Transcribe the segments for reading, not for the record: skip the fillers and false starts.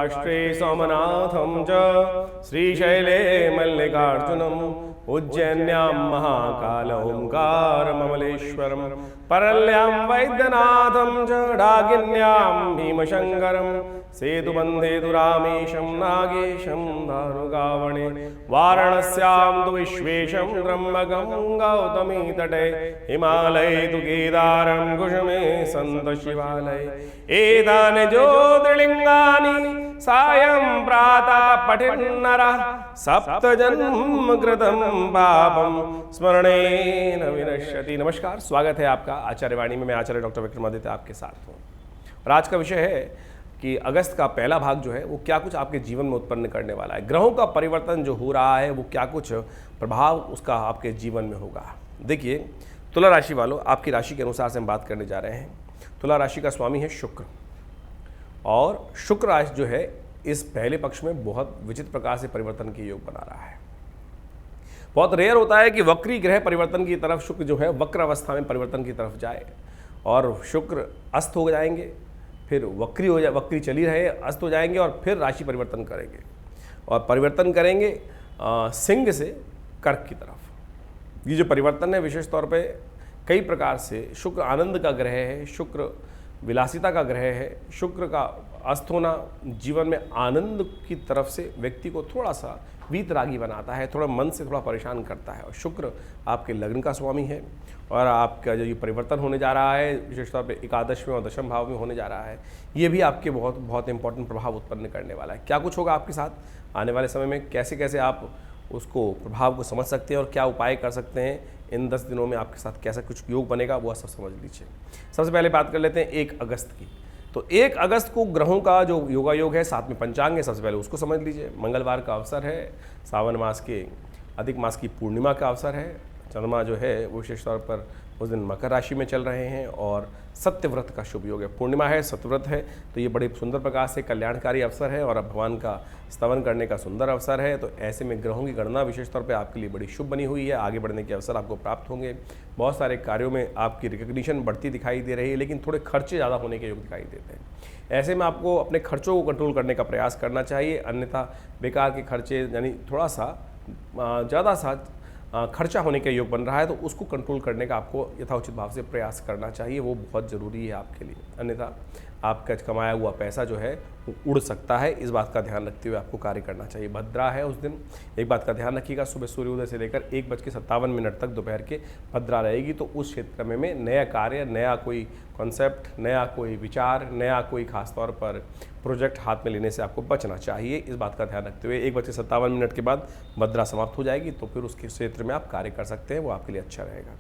सौराष्ट्रे सोमनाथं च श्रीशैले मल्लिकार्जुनम् उज्जैन्यां महाकाल ओंकारममलेश्वरं परल्यां वैद्यनाथं च डाकिन्यां भीमशङ्करं सेतुबन्धे तु रामेशं नागेशं दारुकावणे वाराणस्यां तु विश्वेशं त्र्यम्बकं गौतमीतटे हिमालये तु केदारं कुसुमे सन्त शिवालये एतानि ज्योतिर्लिङ्गानि सायं प्रातः पठेन्नरः सप्तजन्म कृतं पापं स्मरणेन विनश्यति। नमस्कार, स्वागत है आपका आचार्यवाणी में। मैं आचार्य डॉक्टर विक्रमादित्य आपके साथ हूँ और आज का विषय है कि अगस्त का पहला भाग जो है वो क्या कुछ आपके जीवन में उत्पन्न करने वाला है। ग्रहों का परिवर्तन जो हो रहा है वो क्या कुछ प्रभाव उसका आपके जीवन में होगा। देखिए, तुला राशि वालों, आपकी राशि के अनुसार से हम बात करने जा रहे हैं। तुला राशि का स्वामी है शुक्र और शुक्र राशि जो है इस पहले पक्ष में बहुत विचित्र प्रकार से परिवर्तन के योग बना रहा है। बहुत रेयर होता है कि वक्री ग्रह परिवर्तन की तरफ, शुक्र जो है वक्र अवस्था में परिवर्तन की तरफ जाए और शुक्र अस्त हो जाएंगे, फिर वक्री चली रहे, अस्त हो जाएंगे और फिर राशि परिवर्तन करेंगे और परिवर्तन करेंगे सिंह से कर्क की तरफ। ये जो परिवर्तन है विशेष तौर पे कई प्रकार से, शुक्र आनंद का ग्रह है, शुक्र विलासिता का ग्रह है। शुक्र का अस्त होना जीवन में आनंद की तरफ से व्यक्ति को थोड़ा सा वीतरागी बनाता है, थोड़ा मन से थोड़ा परेशान करता है। और शुक्र आपके लग्न का स्वामी है और आपका जो ये परिवर्तन होने जा रहा है विशेष तौर पे एकादश में और दशम भाव में होने जा रहा है, ये भी आपके बहुत बहुत इंपॉर्टेंट प्रभाव उत्पन्न करने वाला है। क्या कुछ होगा आपके साथ आने वाले समय में, कैसे कैसे आप उसको प्रभाव को समझ सकते हैं और क्या उपाय कर सकते हैं, इन 10 दिनों में आपके साथ कैसा कुछ योग बनेगा वो सब समझ लीजिए। सबसे पहले बात कर लेते हैं 1 अगस्त की। तो 1 अगस्त को ग्रहों का जो योगा योग है, साथ में पंचांग है, सबसे पहले उसको समझ लीजिए। मंगलवार का अवसर है, सावन मास के अधिक मास की पूर्णिमा का अवसर है। चंद्रमा जो है वो विशेष तौर पर उस दिन मकर राशि में चल रहे हैं और सत्यव्रत का शुभ योग है। पूर्णिमा है, सत्यव्रत है, तो ये बड़े सुंदर प्रकार से कल्याणकारी अवसर है और अब भगवान का स्तवन करने का सुंदर अवसर है। तो ऐसे में ग्रहों की गणना विशेष तौर पे आपके लिए बड़ी शुभ बनी हुई है। आगे बढ़ने के अवसर आपको प्राप्त होंगे। बहुत सारे कार्यों में आपकी रिकग्निशन बढ़ती दिखाई दे रही है, लेकिन थोड़े खर्चे ज़्यादा होने के योग दिखाई देते हैं। ऐसे में आपको अपने खर्चों को कंट्रोल करने का प्रयास करना चाहिए, अन्यथा बेकार के खर्चे यानी थोड़ा सा ज़्यादा सा खर्चा होने का योग बन रहा है, तो उसको कंट्रोल करने का आपको यथाउचित भाव से प्रयास करना चाहिए। वो बहुत ज़रूरी है आपके लिए, अन्यथा आपका कमाया हुआ पैसा जो है वो उड़ सकता है। इस बात का ध्यान रखते हुए आपको कार्य करना चाहिए। भद्रा है उस दिन, एक बात का ध्यान रखिएगा, सुबह सूर्योदय से लेकर 1:57 तक दोपहर के भद्रा रहेगी। तो उस क्षेत्र में नया कार्य, नया कोई कॉन्सेप्ट, नया कोई विचार, नया कोई खास तौर पर प्रोजेक्ट हाथ में लेने से आपको बचना चाहिए। इस बात का ध्यान रखते हुए 1:57 के बाद भद्रा समाप्त हो जाएगी, तो फिर उसके क्षेत्र में आप कार्य कर सकते हैं, वो आपके लिए अच्छा रहेगा।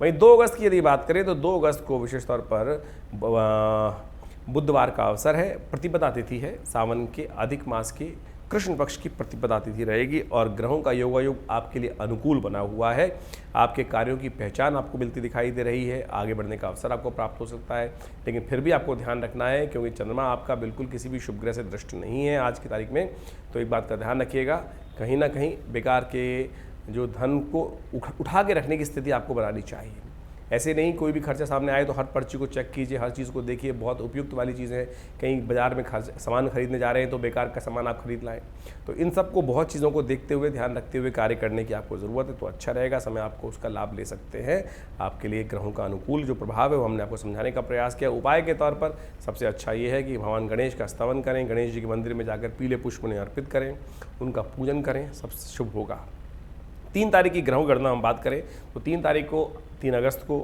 वहीं 2 अगस्त की यदि बात करें तो 2 अगस्त को विशेष तौर पर बुधवार का अवसर है, प्रतिपदा तिथि है, सावन के अधिक मास की कृष्ण पक्ष की प्रतिपदा तिथि रहेगी और ग्रहों का योगायोग आपके लिए अनुकूल बना हुआ है। आपके कार्यों की पहचान आपको मिलती दिखाई दे रही है, आगे बढ़ने का अवसर आपको प्राप्त हो सकता है, लेकिन फिर भी आपको ध्यान रखना है क्योंकि चंद्रमा आपका बिल्कुल किसी भी शुभ ग्रह से दृष्ट नहीं है आज की तारीख में। तो एक बात का ध्यान रखिएगा, कहीं ना कहीं बेकार के जो धन को उठा के रखने की स्थिति आपको बनानी चाहिए। ऐसे नहीं कोई भी खर्चा सामने आए तो हर पर्ची को चेक कीजिए, हर चीज़ को देखिए। बहुत उपयुक्त वाली चीज़ें हैं, कहीं बाजार में सामान खरीदने जा रहे हैं तो बेकार का सामान आप खरीद लाएं। तो इन सब को, बहुत चीज़ों को देखते हुए, ध्यान रखते हुए कार्य करने की आपको ज़रूरत है, तो अच्छा रहेगा। समय आपको उसका लाभ ले सकते हैं। आपके लिए ग्रहों का अनुकूल जो प्रभाव है वो हमने आपको समझाने का प्रयास किया। उपाय के तौर पर सबसे अच्छा ये है कि भगवान गणेश का स्तवन करें, गणेश जी के मंदिर में जाकर पीले पुष्प उन्हें अर्पित करें, उनका पूजन करें, सबसे शुभ होगा। 3 तारीख की ग्रहों गणना हम बात करें तो 3 तारीख को, 3 अगस्त को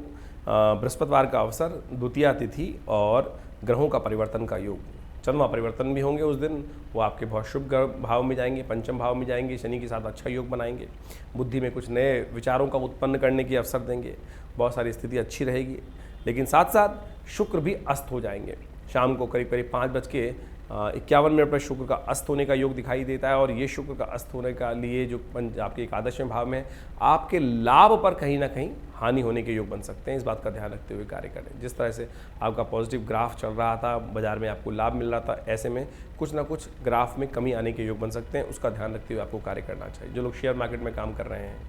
बृहस्पतिवार का अवसर, द्वितीया तिथि और ग्रहों का परिवर्तन का योग। चंद्रमा परिवर्तन भी होंगे उस दिन, वो आपके बहुत शुभ भाव में जाएंगे, पंचम भाव में जाएंगे, शनि के साथ अच्छा योग बनाएंगे, बुद्धि में कुछ नए विचारों का उत्पन्न करने की अवसर देंगे, बहुत सारी स्थिति अच्छी रहेगी। लेकिन साथ साथ शुक्र भी अस्त हो जाएंगे शाम को करीब करीब 5:51 पर शुक्र का अस्त होने का योग दिखाई देता है। और ये शुक्र का अस्त होने का लिए जो आपके एकादशवें भाव में आपके लाभ पर कहीं ना कहीं हानि होने के योग बन सकते हैं। इस बात का ध्यान रखते हुए कार्य करें। जिस तरह से आपका पॉजिटिव ग्राफ चल रहा था, बाजार में आपको लाभ मिल रहा था, ऐसे में कुछ ना कुछ ग्राफ में कमी आने के योग बन सकते हैं। उसका ध्यान रखते हुए आपको कार्य करना चाहिए। जो लोग शेयर मार्केट में काम कर रहे हैं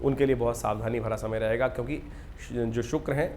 उनके लिए बहुत सावधानी भरा समय रहेगा, क्योंकि जो शुक्र हैं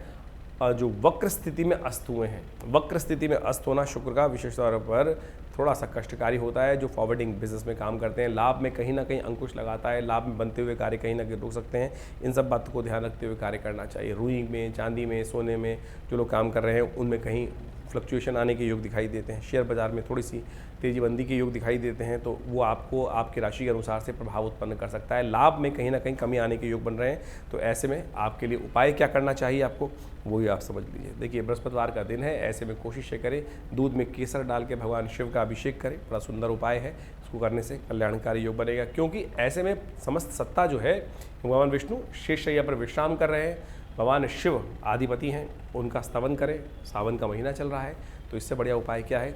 जो वक्र स्थिति में अस्त हुए हैं। वक्र स्थिति में अस्त होना शुक्र का विशेष तौर पर थोड़ा सा कष्टकारी होता है। जो फॉरवर्डिंग बिजनेस में काम करते हैं, लाभ में कहीं ना कहीं अंकुश लगाता है, लाभ में बनते हुए कार्य कहीं ना कहीं रोक सकते हैं। इन सब बातों को ध्यान रखते हुए कार्य करना चाहिए। रुई में, चांदी में, सोने में जो लोग काम कर रहे हैं उनमें कहीं फ्लक्चुएशन आने के योग दिखाई देते हैं। शेयर बाजार में थोड़ी सी तेजीबंदी के योग दिखाई देते हैं, तो वो आपको आपकी राशि के अनुसार से प्रभाव उत्पन्न कर सकता है। लाभ में कहीं ना कहीं कमी आने के योग बन रहे हैं, तो ऐसे में आपके लिए उपाय क्या करना चाहिए आपको, वो ही आप समझ लीजिए। देखिए, बृहस्पतिवार का दिन है, ऐसे में कोशिश करें दूध में केसर डाल के भगवान शिव का अभिषेक करें। बड़ा सुंदर उपाय है, इसको करने से कल्याणकारी योग बनेगा। क्योंकि ऐसे में समस्त सत्ता जो है भगवान विष्णु शेषशैया पर विश्राम कर रहे हैं, भगवान शिव आधिपति हैं, उनका स्तवन करें। सावन का महीना चल रहा है, तो इससे बढ़िया उपाय क्या है,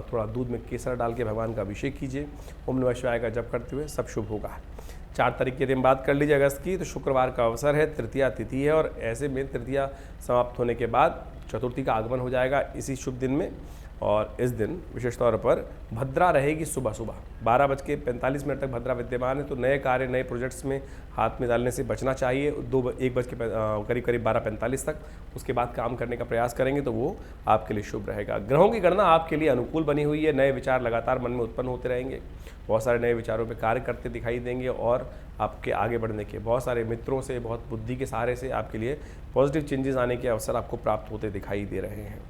थोड़ा दूध में केसर डाल के भगवान का अभिषेक कीजिए। ओम नमः शिवाय का जप करते हुए सब शुभ होगा। 4 तारीख के दिन बात कर लीजिए अगस्त की, तो शुक्रवार का अवसर है, तृतीया तिथि है, और ऐसे में तृतीया समाप्त होने के बाद चतुर्थी का आगमन हो जाएगा इसी शुभ दिन में। और इस दिन विशेष तौर पर भद्रा रहेगी सुबह सुबह 12:45 तक भद्रा विद्यमान है, तो नए कार्य, नए प्रोजेक्ट्स में हाथ में डालने से बचना चाहिए। 1 करीब 12:45 तक उसके बाद काम करने का प्रयास करेंगे तो वो आपके लिए शुभ रहेगा। ग्रहों की गणना आपके लिए अनुकूल बनी हुई है। नए विचार लगातार मन में उत्पन्न होते रहेंगे, बहुत सारे नए विचारों पर कार्य करते दिखाई देंगे, और आपके आगे बढ़ने के बहुत सारे मित्रों से, बहुत बुद्धि के सहारे से आपके लिए पॉजिटिव चेंजेस आने के अवसर आपको प्राप्त होते दिखाई दे रहे हैं।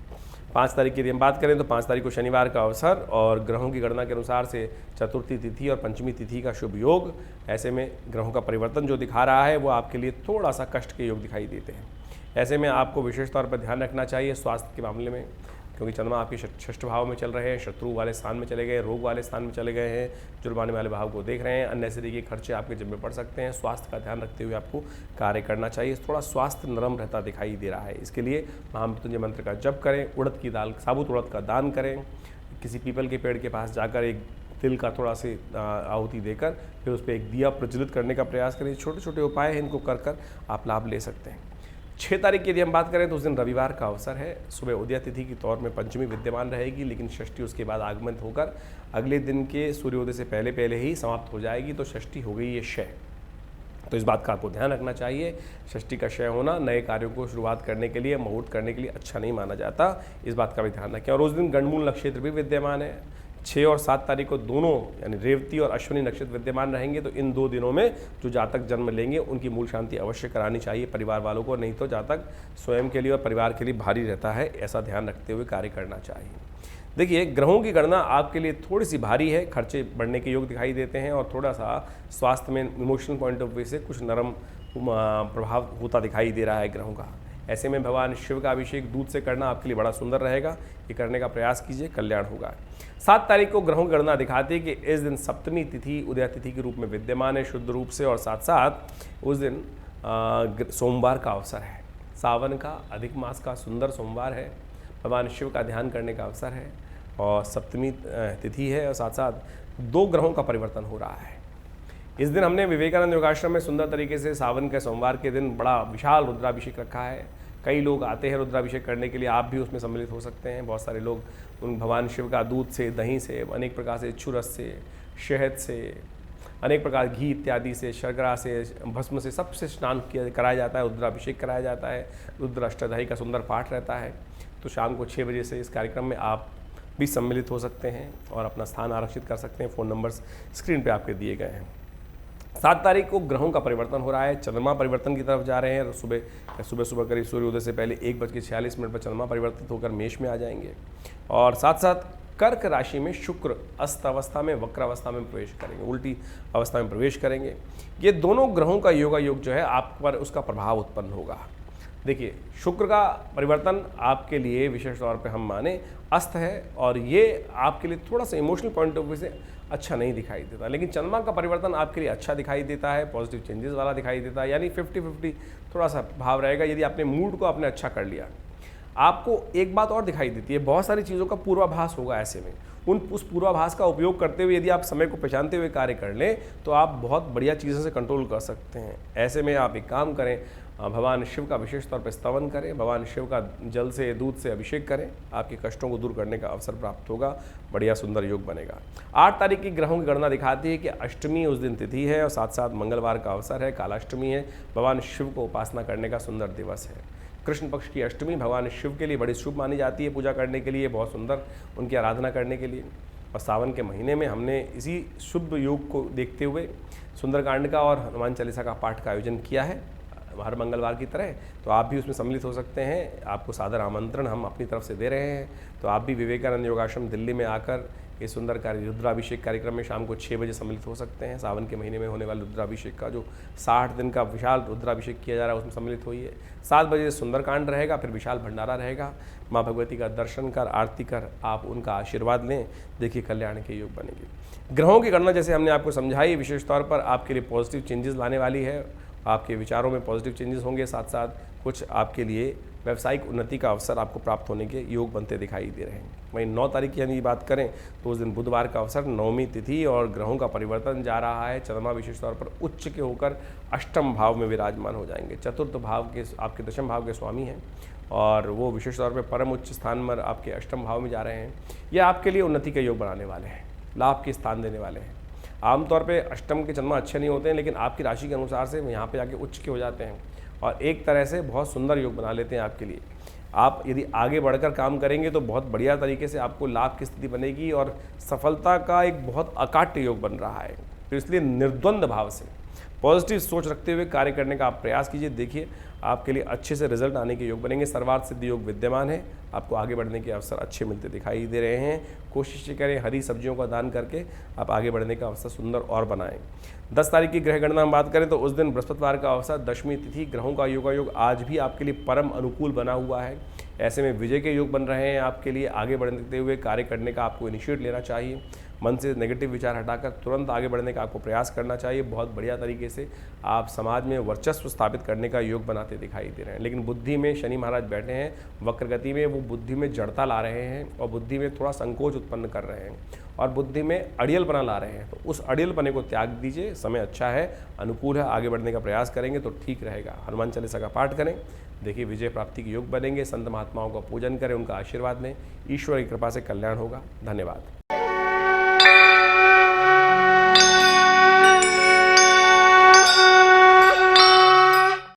5 तारीख की हम बात करें तो 5 तारीख को शनिवार का अवसर, और ग्रहों की गणना के अनुसार से चतुर्थी तिथि और पंचमी तिथि का शुभ योग। ऐसे में ग्रहों का परिवर्तन जो दिखा रहा है वो आपके लिए थोड़ा सा कष्ट के योग दिखाई देते हैं। ऐसे में आपको विशेष तौर पर ध्यान रखना चाहिए स्वास्थ्य के मामले में, क्योंकि चंद्रमा आपके 6ठ भाव में चल रहे हैं, शत्रु वाले स्थान में चले गए, रोग वाले स्थान में चले गए हैं, जुर्माने वाले भाव को देख रहे हैं। अननेसेसरी के खर्चे आपके जिम्मे पड़ सकते हैं। स्वास्थ्य का ध्यान रखते हुए आपको कार्य करना चाहिए। थोड़ा स्वास्थ्य नरम रहता दिखाई दे रहा है, इसके लिए महामृत्युंजय मंत्र का जप करें, उड़द की दाल, साबुत उड़द का दान करें, किसी पीपल के पेड़ के पास जाकर एक तिल का थोड़ा सी आहुति देकर फिर उस पर एक दिया प्रज्वलित करने का प्रयास करें। छोटे छोटे उपाय हैं, इनको कर कर आप लाभ ले सकते हैं। 6 तारीख की यदि हम बात करें तो उस दिन रविवार का अवसर है। सुबह उदय तिथि की तौर में पंचमी विद्यमान रहेगी, लेकिन षष्ठी उसके बाद आगमन होकर अगले दिन के सूर्योदय से पहले पहले ही समाप्त हो जाएगी, तो षष्ठी हो गई ये क्षय। तो इस बात का आपको ध्यान रखना चाहिए। षष्ठी का क्षय होना नए कार्यों को शुरुआत करने के लिए, मुहूर्त करने के लिए अच्छा नहीं माना जाता, इस बात का भी ध्यान रखें। और उस दिन गणमूल नक्षत्र भी विद्यमान है। 6 और 7 तारीख को दोनों यानी रेवती और अश्विनी नक्षत्र विद्यमान रहेंगे, तो इन 2 दिनों में जो जातक जन्म लेंगे उनकी मूल शांति अवश्य करानी चाहिए परिवार वालों को, नहीं तो जातक स्वयं के लिए और परिवार के लिए भारी रहता है, ऐसा ध्यान रखते हुए कार्य करना चाहिए। देखिए, ग्रहों की गणना आपके लिए थोड़ी सी भारी है, खर्चे बढ़ने के योग दिखाई देते हैं, और थोड़ा सा स्वास्थ्य में इमोशनल पॉइंट ऑफ व्यू से कुछ नरम प्रभाव होता दिखाई दे रहा है ग्रहों का। ऐसे में भगवान शिव का अभिषेक दूध से करना आपके लिए बड़ा सुंदर रहेगा, ये करने का प्रयास कीजिए, कल्याण होगा। 7 तारीख को ग्रहों की गणना दिखाती है कि इस दिन सप्तमी तिथि उदय तिथि के रूप में विद्यमान है शुद्ध रूप से, और साथ साथ उस दिन सोमवार का अवसर है। सावन का अधिक मास का सुंदर सोमवार है, भगवान शिव का ध्यान करने का अवसर है, और सप्तमी तिथि है, और साथ साथ 2 ग्रहों का परिवर्तन हो रहा है। इस दिन हमने विवेकानंद योगाश्रम में सुंदर तरीके से सावन के सोमवार के दिन बड़ा विशाल रुद्राभिषेक रखा है। कई लोग आते हैं रुद्राभिषेक करने के लिए, आप भी उसमें सम्मिलित हो सकते हैं। बहुत सारे लोग उन भगवान शिव का दूध से, दही से, अनेक प्रकार से, चुरस से, शहद से, अनेक प्रकार घी इत्यादि से, शर्करा से, भस्म से, सबसे स्नान कराया जाता है, रुद्राभिषेक कराया जाता है। रुद्र अष्टधाई का सुंदर पाठ रहता है। तो शाम को 6 बजे से इस कार्यक्रम में आप भी सम्मिलित हो सकते हैं और अपना स्थान आरक्षित कर सकते हैं। फ़ोन नंबर्स स्क्रीन पे आपके दिए गए हैं। 7 तारीख को ग्रहों का परिवर्तन हो रहा है, चंद्रमा परिवर्तन की तरफ जा रहे हैं। सुबह करीब सूर्योदय से पहले 1:46 पर चंद्रमा परिवर्तित होकर मेष में आ जाएंगे, और साथ साथ कर्क राशि में शुक्र अस्त अवस्था में, वक्र अवस्था में प्रवेश करेंगे, उल्टी अवस्था में प्रवेश करेंगे। ये दोनों ग्रहों का योगायोग जो है आप पर उसका प्रभाव उत्पन्न होगा। देखिए, शुक्र का परिवर्तन आपके लिए विशेष तौर पे हम माने अस्त है, और ये आपके लिए थोड़ा सा इमोशनल पॉइंट ऑफ व्यू से अच्छा नहीं दिखाई देता, लेकिन चंद्रमा का परिवर्तन आपके लिए अच्छा दिखाई देता है, पॉजिटिव चेंजेस वाला दिखाई देता है। यानी 50-50 थोड़ा सा भाव रहेगा। यदि आपने मूड को आपने अच्छा कर लिया, आपको एक बात और दिखाई देती है, बहुत सारी चीज़ों का पूर्वाभास होगा। ऐसे में उस पूर्वाभास का उपयोग करते हुए यदि आप समय को पहचानते हुए कार्य कर लें तो आप बहुत बढ़िया चीज़ों से कंट्रोल कर सकते हैं। ऐसे में आप एक काम करें, भगवान शिव का विशेष तौर पर स्तवन करें, भगवान शिव का जल से, दूध से अभिषेक करें, आपके कष्टों को दूर करने का अवसर प्राप्त होगा, बढ़िया सुंदर योग बनेगा। 8 तारीख की ग्रहों की गणना दिखाती है कि अष्टमी उस दिन तिथि है, और साथ साथ मंगलवार का अवसर है, कालाष्टमी है, भगवान शिव को उपासना करने का सुंदर दिवस है। कृष्ण पक्ष की अष्टमी भगवान शिव के लिए बड़ी शुभ मानी जाती है पूजा करने के लिए, बहुत सुंदर उनकी आराधना करने के लिए। और सावन के महीने में हमने इसी शुभ योग को देखते हुए सुंदरकांड का और हनुमान चालीसा का पाठ का आयोजन किया है हर मंगलवार की तरह। तो आप भी उसमें सम्मिलित हो सकते हैं, आपको सादर आमंत्रण हम अपनी तरफ से दे रहे हैं। तो आप भी विवेकानंद योगाश्रम दिल्ली में आकर इस सुंदर रुद्राभिषेक कार्यक्रम में शाम को 6 बजे सम्मिलित हो सकते हैं। सावन के महीने में होने वाले रुद्राभिषेक का जो 60 दिन का विशाल रुद्राभिषेक किया जा रहा है उसमें सम्मिलित होइए। 7 बजे सुंदरकांड रहेगा, फिर विशाल भंडारा रहेगा। माँ भगवती का दर्शन कर, आरती कर, आप उनका आशीर्वाद लें, देखिए कल्याण के योग बनेंगे। ग्रहों की गणना जैसे हमने आपको समझाई, विशेष तौर पर आपके लिए पॉजिटिव चेंजेस लाने वाली है। आपके विचारों में पॉजिटिव चेंजेस होंगे, साथ साथ कुछ आपके लिए व्यावसायिक उन्नति का अवसर आपको प्राप्त होने के योग बनते दिखाई दे रहे हैं। वहीं 9 तारीख की यदि बात करें तो उस दिन बुधवार का अवसर, नवमी तिथि और ग्रहों का परिवर्तन जा रहा है। चंद्रमा विशेष तौर पर उच्च के होकर अष्टम भाव में विराजमान हो जाएंगे। चतुर्थ भाव के आपके दशम भाव के स्वामी हैं और वो विशेष तौर पर परम उच्च स्थान पर आपके अष्टम भाव में जा रहे हैं। ये आपके लिए उन्नति का योग बनाने वाले हैं, लाभ के स्थान देने वाले हैं। आमतौर पे अष्टम के चंद्रमा अच्छे नहीं होते हैं, लेकिन आपकी राशि के अनुसार से यहाँ पे जाके उच्च के हो जाते हैं और एक तरह से बहुत सुंदर योग बना लेते हैं आपके लिए। आप यदि आगे बढ़कर काम करेंगे तो बहुत बढ़िया तरीके से आपको लाभ की स्थिति बनेगी और सफलता का एक बहुत अकाट्य योग बन रहा है। तो इसलिए निर्द्वंद भाव से पॉजिटिव सोच रखते हुए कार्य करने का आप प्रयास कीजिए। देखिए आपके लिए अच्छे से रिजल्ट आने के योग बनेंगे। सर्वार्थ सिद्धि योग विद्यमान है, आपको आगे बढ़ने के अवसर अच्छे मिलते दिखाई दे रहे हैं। कोशिश करें हरी सब्जियों का दान करके आप आगे बढ़ने का अवसर सुंदर और बनाएं। 10 तारीख की ग्रह गणना हम बात करें तो उस दिन बृहस्पतिवार का अवसर, दशमी तिथि, ग्रहों का योग आज भी आपके लिए परम अनुकूल बना हुआ है। ऐसे में विजय के योग बन रहे हैं आपके लिए। आगे बढ़ते हुए कार्य करने का आपको इनिशिएट लेना चाहिए। मन से नेगेटिव विचार हटाकर तुरंत आगे बढ़ने का आपको प्रयास करना चाहिए। बहुत बढ़िया तरीके से आप समाज में वर्चस्व स्थापित करने का योग बनाते दिखाई दे रहे हैं। लेकिन बुद्धि में शनि महाराज बैठे हैं वक्र गति में, वो बुद्धि में जड़ता ला रहे हैं और बुद्धि में थोड़ा संकोच उत्पन्न कर रहे हैं और बुद्धि में अड़ियलपना ला रहे हैं। तो उस अड़ियलपने को त्याग दीजिए, समय अच्छा है, अनुकूल है, आगे बढ़ने का प्रयास करेंगे तो ठीक रहेगा। हनुमान चालीसा का पाठ करें, देखिए विजय प्राप्ति के योग बनेंगे। संत महात्माओं का पूजन करें, उनका आशीर्वाद लें, ईश्वर की कृपा से कल्याण होगा। धन्यवाद।